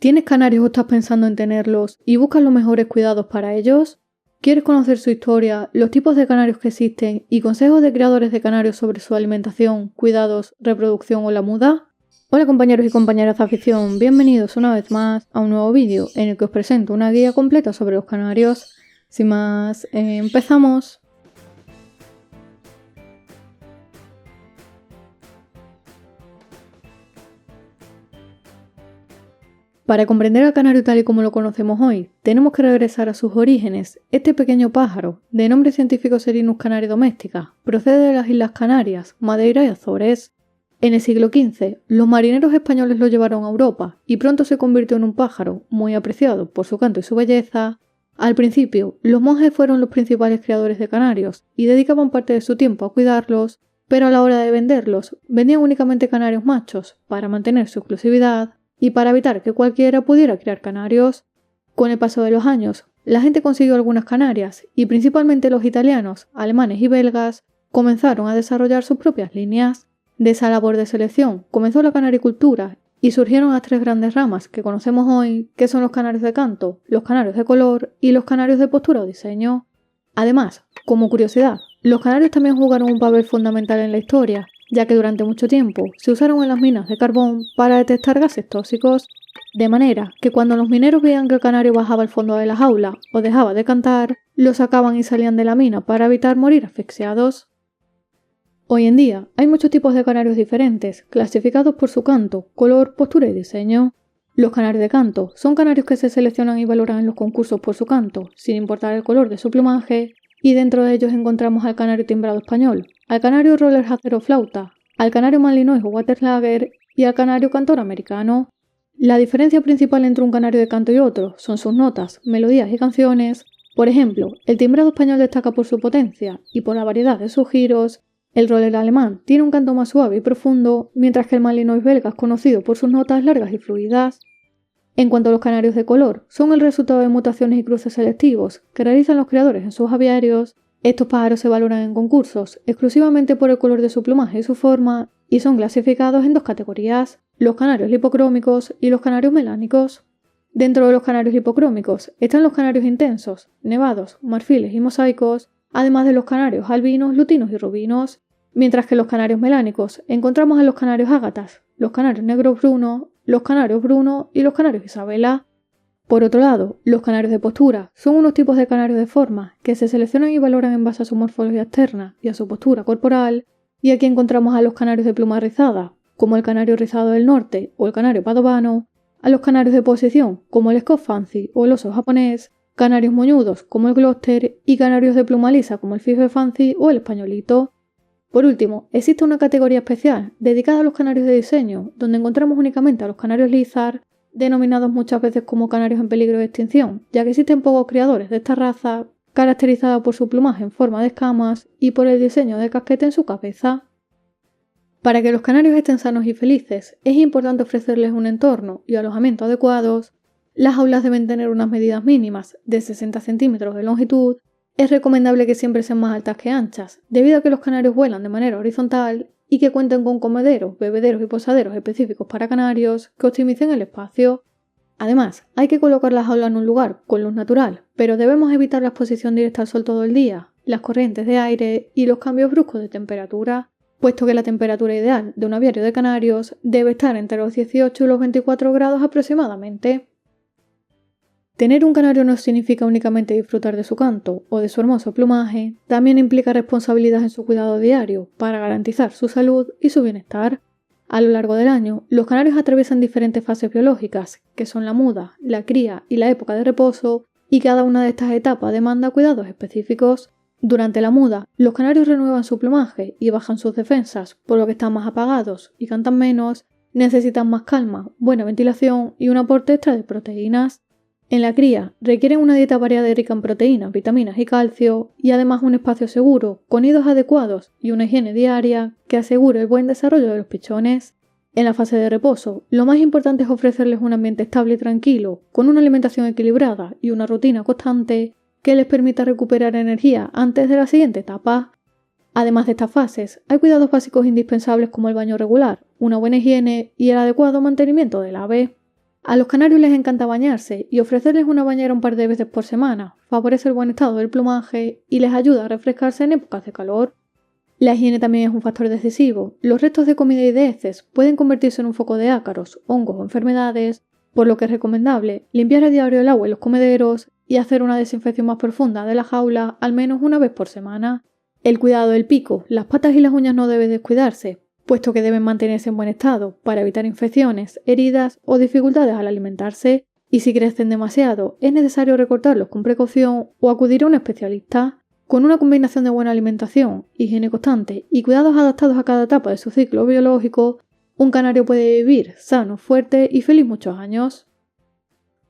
¿Tienes canarios o estás pensando en tenerlos y buscas los mejores cuidados para ellos? ¿Quieres conocer su historia, los tipos de canarios que existen y consejos de criadores de canarios sobre su alimentación, cuidados, reproducción o la muda? Hola compañeros y compañeras de afición, bienvenidos una vez más a un nuevo vídeo en el que os presento una guía completa sobre los canarios. Sin más, empezamos. Para comprender al canario tal y como lo conocemos hoy, tenemos que regresar a sus orígenes. Este pequeño pájaro, de nombre científico Serinus canaria domestica, procede de las Islas Canarias, Madeira y Azores. En el siglo XV, los marineros españoles lo llevaron a Europa y pronto se convirtió en un pájaro muy apreciado por su canto y su belleza. Al principio, los monjes fueron los principales criadores de canarios y dedicaban parte de su tiempo a cuidarlos, pero a la hora de venderlos, vendían únicamente canarios machos para mantener su exclusividad y para evitar que cualquiera pudiera criar canarios. Con el paso de los años, la gente consiguió algunas canarias y principalmente los italianos, alemanes y belgas comenzaron a desarrollar sus propias líneas. De esa labor de selección comenzó la canaricultura y surgieron las tres grandes ramas que conocemos hoy, que son los canarios de canto, los canarios de color y los canarios de postura o diseño. Además, como curiosidad, los canarios también jugaron un papel fundamental en la historia, ya que durante mucho tiempo se usaron en las minas de carbón para detectar gases tóxicos, de manera que cuando los mineros veían que el canario bajaba al fondo de la jaula o dejaba de cantar, lo sacaban y salían de la mina para evitar morir asfixiados. Hoy en día hay muchos tipos de canarios diferentes, clasificados por su canto, color, postura y diseño. Los canarios de canto son canarios que se seleccionan y valoran en los concursos por su canto, sin importar el color de su plumaje, y dentro de ellos encontramos al canario timbrado español, al canario roller hazer o flauta, al canario malinois o waterslager y al canario cantor americano. La diferencia principal entre un canario de canto y otro son sus notas, melodías y canciones. Por ejemplo, el timbrado español destaca por su potencia y por la variedad de sus giros. El roller alemán tiene un canto más suave y profundo, mientras que el malinois belga es conocido por sus notas largas y fluidas. En cuanto a los canarios de color, son el resultado de mutaciones y cruces selectivos que realizan los criadores en sus aviarios. Estos pájaros se valoran en concursos exclusivamente por el color de su plumaje y su forma, y son clasificados en dos categorías, los canarios lipocrómicos y los canarios melánicos. Dentro de los canarios lipocrómicos están los canarios intensos, nevados, marfiles y mosaicos, además de los canarios albinos, lutinos y rubinos, mientras que los canarios melánicos encontramos a los canarios ágatas, los canarios negro bruno, los canarios bruno y los canarios Isabela. Por otro lado, los canarios de postura son unos tipos de canarios de forma que se seleccionan y valoran en base a su morfología externa y a su postura corporal, y aquí encontramos a los canarios de pluma rizada, como el canario rizado del norte o el canario padovano, a los canarios de posición, como el Scott Fancy o el oso japonés, canarios moñudos, como el Gloucester, y canarios de pluma lisa, como el Fife Fancy o el españolito. Por último, existe una categoría especial dedicada a los canarios de diseño, donde encontramos únicamente a los canarios lizard, denominados muchas veces como canarios en peligro de extinción, ya que existen pocos criadores de esta raza, caracterizada por su plumaje en forma de escamas y por el diseño de casquete en su cabeza. Para que los canarios estén sanos y felices, es importante ofrecerles un entorno y alojamiento adecuados. Las jaulas deben tener unas medidas mínimas de 60 centímetros de longitud. Es recomendable que siempre sean más altas que anchas, debido a que los canarios vuelan de manera horizontal y que cuenten con comederos, bebederos y posaderos específicos para canarios que optimicen el espacio. Además, hay que colocar la jaula en un lugar con luz natural, pero debemos evitar la exposición directa al sol todo el día, las corrientes de aire y los cambios bruscos de temperatura, puesto que la temperatura ideal de un aviario de canarios debe estar entre los 18 y los 24 grados aproximadamente. Tener un canario no significa únicamente disfrutar de su canto o de su hermoso plumaje, también implica responsabilidad en su cuidado diario para garantizar su salud y su bienestar. A lo largo del año, los canarios atraviesan diferentes fases biológicas, que son la muda, la cría y la época de reposo, y cada una de estas etapas demanda cuidados específicos. Durante la muda, los canarios renuevan su plumaje y bajan sus defensas, por lo que están más apagados y cantan menos, necesitan más calma, buena ventilación y un aporte extra de proteínas. En la cría, requieren una dieta variada y rica en proteínas, vitaminas y calcio, y además un espacio seguro, con nidos adecuados y una higiene diaria que asegure el buen desarrollo de los pichones. En la fase de reposo, lo más importante es ofrecerles un ambiente estable y tranquilo, con una alimentación equilibrada y una rutina constante que les permita recuperar energía antes de la siguiente etapa. Además de estas fases, hay cuidados básicos indispensables como el baño regular, una buena higiene y el adecuado mantenimiento del ave. A los canarios les encanta bañarse y ofrecerles una bañera un par de veces por semana favorece el buen estado del plumaje y les ayuda a refrescarse en épocas de calor. La higiene también es un factor decisivo. Los restos de comida y de heces pueden convertirse en un foco de ácaros, hongos o enfermedades, por lo que es recomendable limpiar a diario el agua en los comederos y hacer una desinfección más profunda de la jaula al menos una vez por semana. El cuidado del pico, las patas y las uñas no debe descuidarse, puesto que deben mantenerse en buen estado para evitar infecciones, heridas o dificultades al alimentarse, y si crecen demasiado es necesario recortarlos con precaución o acudir a un especialista. Con una combinación de buena alimentación, higiene constante y cuidados adaptados a cada etapa de su ciclo biológico, un canario puede vivir sano, fuerte y feliz muchos años.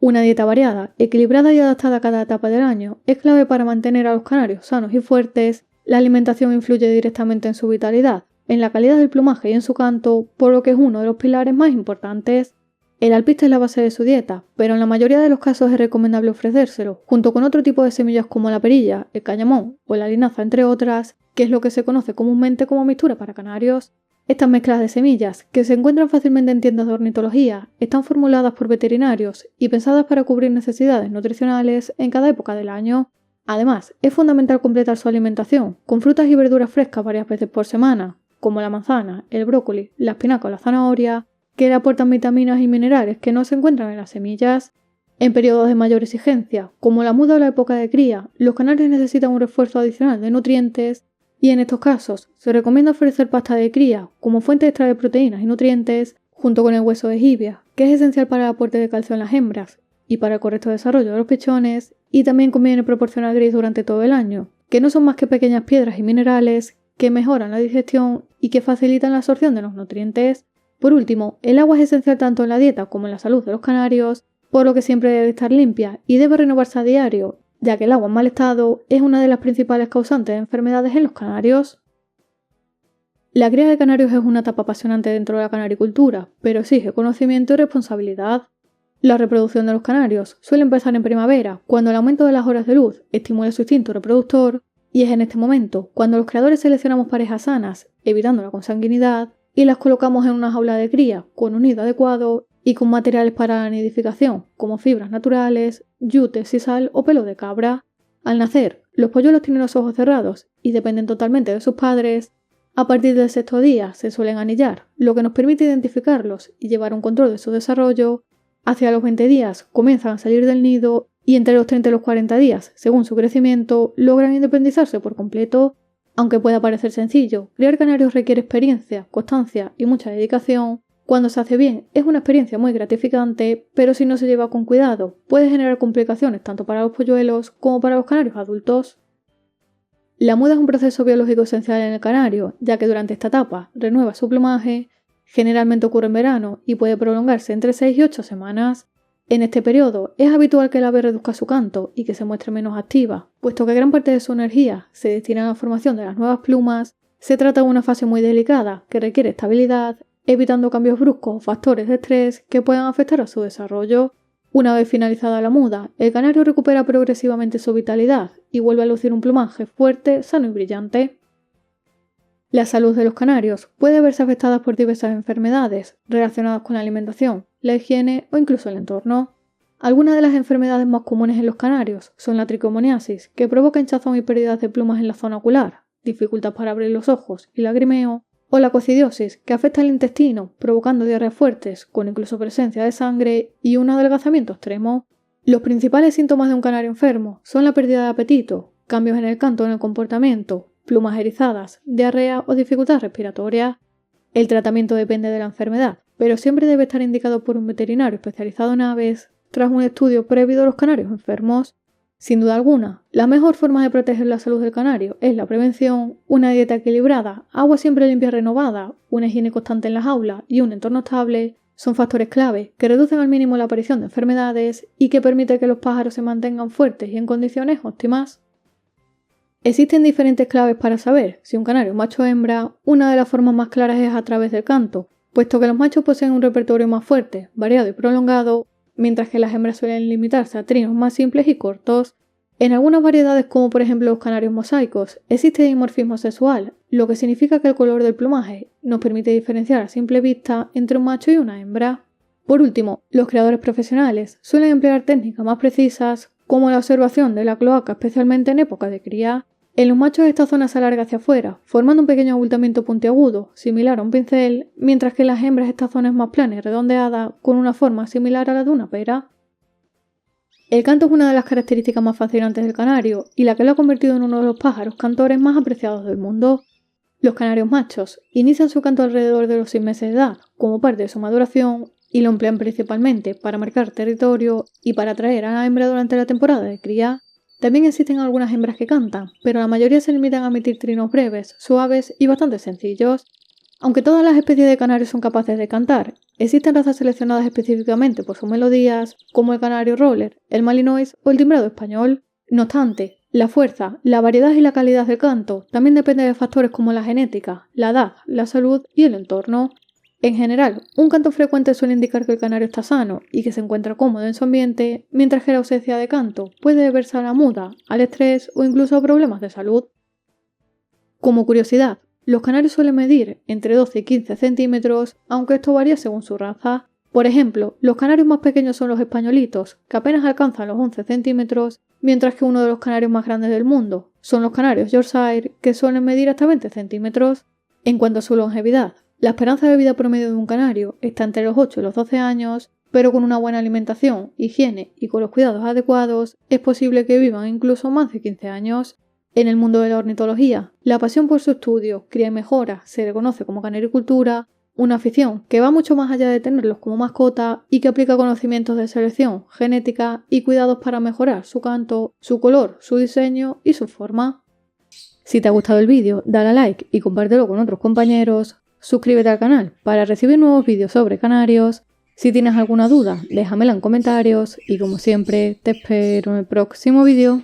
Una dieta variada, equilibrada y adaptada a cada etapa del año es clave para mantener a los canarios sanos y fuertes. La alimentación influye directamente en su vitalidad, en la calidad del plumaje y en su canto, por lo que es uno de los pilares más importantes. El alpiste es la base de su dieta, pero en la mayoría de los casos es recomendable ofrecérselo, junto con otro tipo de semillas como la perilla, el cañamón o la linaza, entre otras, que es lo que se conoce comúnmente como mixtura para canarios. Estas mezclas de semillas, que se encuentran fácilmente en tiendas de ornitología, están formuladas por veterinarios y pensadas para cubrir necesidades nutricionales en cada época del año. Además, es fundamental completar su alimentación con frutas y verduras frescas varias veces por semana, como la manzana, el brócoli, la espinaca o la zanahoria, que le aportan vitaminas y minerales que no se encuentran en las semillas. En periodos de mayor exigencia, como la muda o la época de cría, los canarios necesitan un refuerzo adicional de nutrientes y en estos casos se recomienda ofrecer pasta de cría como fuente extra de proteínas y nutrientes junto con el hueso de jibia, que es esencial para el aporte de calcio en las hembras y para el correcto desarrollo de los pechones, y también conviene proporcionar gris durante todo el año, que no son más que pequeñas piedras y minerales que mejoran la digestión y que facilitan la absorción de los nutrientes. Por último, el agua es esencial tanto en la dieta como en la salud de los canarios, por lo que siempre debe estar limpia y debe renovarse a diario, ya que el agua en mal estado es una de las principales causantes de enfermedades en los canarios. La cría de canarios es una etapa apasionante dentro de la canaricultura, pero exige conocimiento y responsabilidad. La reproducción de los canarios suele empezar en primavera, cuando el aumento de las horas de luz estimula su instinto reproductor, y es en este momento cuando los creadores seleccionamos parejas sanas, evitando la consanguinidad, y las colocamos en una jaula de cría con un nido adecuado y con materiales para la nidificación, como fibras naturales, yute, sisal o pelo de cabra. Al nacer, los polluelos tienen los ojos cerrados y dependen totalmente de sus padres. A partir del sexto día se suelen anillar, lo que nos permite identificarlos y llevar un control de su desarrollo. Hacia los 20 días comienzan a salir del nido y entre los 30 y los 40 días, según su crecimiento, logran independizarse por completo. Aunque pueda parecer sencillo, criar canarios requiere experiencia, constancia y mucha dedicación. Cuando se hace bien, es una experiencia muy gratificante, pero si no se lleva con cuidado, puede generar complicaciones tanto para los polluelos como para los canarios adultos. La muda es un proceso biológico esencial en el canario, ya que durante esta etapa renueva su plumaje, generalmente ocurre en verano y puede prolongarse entre 6 y 8 semanas. En este periodo es habitual que el ave reduzca su canto y que se muestre menos activa, puesto que gran parte de su energía se destina a la formación de las nuevas plumas. Se trata de una fase muy delicada que requiere estabilidad, evitando cambios bruscos o factores de estrés que puedan afectar a su desarrollo. Una vez finalizada la muda, el canario recupera progresivamente su vitalidad y vuelve a lucir un plumaje fuerte, sano y brillante. La salud de los canarios puede verse afectada por diversas enfermedades relacionadas con la alimentación, la higiene o incluso el entorno. Algunas de las enfermedades más comunes en los canarios son la tricomoniasis, que provoca hinchazón y pérdidas de plumas en la zona ocular, dificultad para abrir los ojos y lagrimeo, o la coccidiosis, que afecta al intestino, provocando diarreas fuertes, con incluso presencia de sangre y un adelgazamiento extremo. Los principales síntomas de un canario enfermo son la pérdida de apetito, cambios en el canto o en el comportamiento, plumas erizadas, diarrea o dificultad respiratoria. El tratamiento depende de la enfermedad, pero siempre debe estar indicado por un veterinario especializado en aves tras un estudio previo de los canarios enfermos. Sin duda alguna, la mejor forma de proteger la salud del canario es la prevención, una dieta equilibrada, agua siempre limpia y renovada, una higiene constante en la jaula y un entorno estable son factores clave que reducen al mínimo la aparición de enfermedades y que permiten que los pájaros se mantengan fuertes y en condiciones óptimas. Existen diferentes claves para saber si un canario es macho o hembra. Una de las formas más claras es a través del canto, puesto que los machos poseen un repertorio más fuerte, variado y prolongado, mientras que las hembras suelen limitarse a trinos más simples y cortos. En algunas variedades, como por ejemplo los canarios mosaicos, existe dimorfismo sexual, lo que significa que el color del plumaje nos permite diferenciar a simple vista entre un macho y una hembra. Por último, los criadores profesionales suelen emplear técnicas más precisas, como la observación de la cloaca, especialmente en época de cría. En los machos esta zona se alarga hacia afuera, formando un pequeño abultamiento puntiagudo, similar a un pincel, mientras que en las hembras esta zona es más plana y redondeada, con una forma similar a la de una pera. El canto es una de las características más fascinantes del canario, y la que lo ha convertido en uno de los pájaros cantores más apreciados del mundo. Los canarios machos inician su canto alrededor de los 6 meses de edad, como parte de su maduración, y lo emplean principalmente para marcar territorio y para atraer a la hembra durante la temporada de cría. También existen algunas hembras que cantan, pero la mayoría se limitan a emitir trinos breves, suaves y bastante sencillos. Aunque todas las especies de canarios son capaces de cantar, existen razas seleccionadas específicamente por sus melodías, como el canario roller, el malinois o el timbrado español. No obstante, la fuerza, la variedad y la calidad del canto también depende de factores como la genética, la edad, la salud y el entorno. En general, un canto frecuente suele indicar que el canario está sano y que se encuentra cómodo en su ambiente, mientras que la ausencia de canto puede deberse a la muda, al estrés o incluso a problemas de salud. Como curiosidad, los canarios suelen medir entre 12 y 15 centímetros, aunque esto varía según su raza. Por ejemplo, los canarios más pequeños son los españolitos, que apenas alcanzan los 11 centímetros, mientras que uno de los canarios más grandes del mundo son los canarios Yorkshire, que suelen medir hasta 20 centímetros. En cuanto a su longevidad, la esperanza de vida promedio de un canario está entre los 8 y los 12 años, pero con una buena alimentación, higiene y con los cuidados adecuados, es posible que vivan incluso más de 15 años. En el mundo de la ornitología, la pasión por su estudio, cría y mejora se le conoce como canaricultura, una afición que va mucho más allá de tenerlos como mascota y que aplica conocimientos de selección, genética y cuidados para mejorar su canto, su color, su diseño y su forma. Si te ha gustado el vídeo, dale a like y compártelo con otros compañeros. Suscríbete al canal para recibir nuevos vídeos sobre canarios. Si tienes alguna duda, déjamela en comentarios y como siempre, te espero en el próximo vídeo.